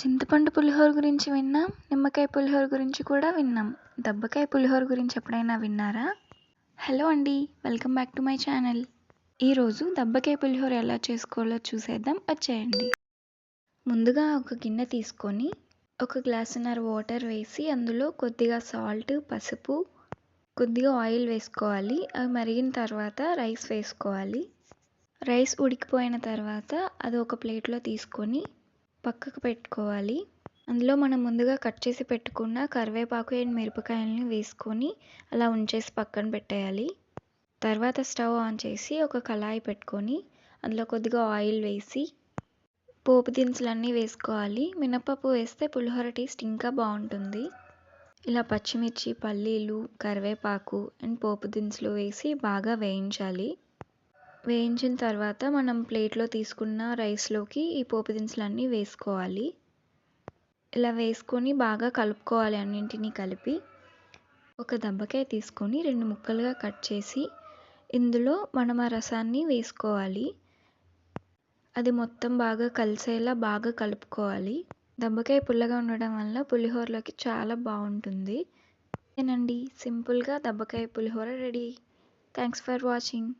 చింతపండు పులిహోర గురించి విన్నాం. నిమ్మకాయ పులిహోర గురించి కూడా విన్నాం. దబ్బకాయ పులిహోర గురించి ఎప్పుడైనా విన్నారా? హలో అండి, welcome back to my channel. ఈరోజు దబ్బకాయ పులిహోర ఎలా చేసుకోవాలో చూసేద్దాం, వచ్చేయండి. ముందుగా ఒక గిన్నె తీసుకొని ఒక గ్లాసున్నర వాటర్ వేసి అందులో కొద్దిగా సాల్ట్, పసుపు, కొద్దిగా ఆయిల్ వేసుకోవాలి. అవి మరిగిన తర్వాత రైస్ వేసుకోవాలి. రైస్ ఉడికిపోయిన తర్వాత అది ఒక ప్లేట్లో తీసుకొని పక్కకు పెట్టుకోవాలి. అందులో మనం ముందుగా కట్ చేసి పెట్టుకున్న కరివేపాకు అండ్ మిరపకాయలని వేసుకొని అలా ఉంచేసి పక్కన పెట్టేయాలి. తర్వాత స్టవ్ ఆన్ చేసి ఒక కళాయి పెట్టుకొని అందులో కొద్దిగా ఆయిల్ వేసి పోపు దినుసులన్నీ వేసుకోవాలి. మినపప్పు వేస్తే పులిహోర టేస్ట్ ఇంకా బాగుంటుంది. ఇలా పచ్చిమిర్చి, పల్లీలు, కరివేపాకు అండ్ పోపు దినుసులు వేసి బాగా వేయించాలి. వేయించిన తర్వాత మనం ప్లేట్లో తీసుకున్న రైస్లోకి ఈ పోపు దినుసులన్నీ వేసుకోవాలి. ఇలా వేసుకొని బాగా కలుపుకోవాలి. అన్నింటినీ కలిపి ఒక దబ్బకాయ తీసుకొని 2 ముక్కలుగా కట్ చేసి ఇందులో మనం ఆ రసాన్ని వేసుకోవాలి. అది మొత్తం బాగా కలిసేలా బాగా కలుపుకోవాలి. దబ్బకాయ పుల్లగా ఉండడం వల్ల పులిహోరలోకి చాలా బాగుంటుంది. అంతేనండి, సింపుల్గా దబ్బకాయ పులిహోర రెడీ. Thanks for watching.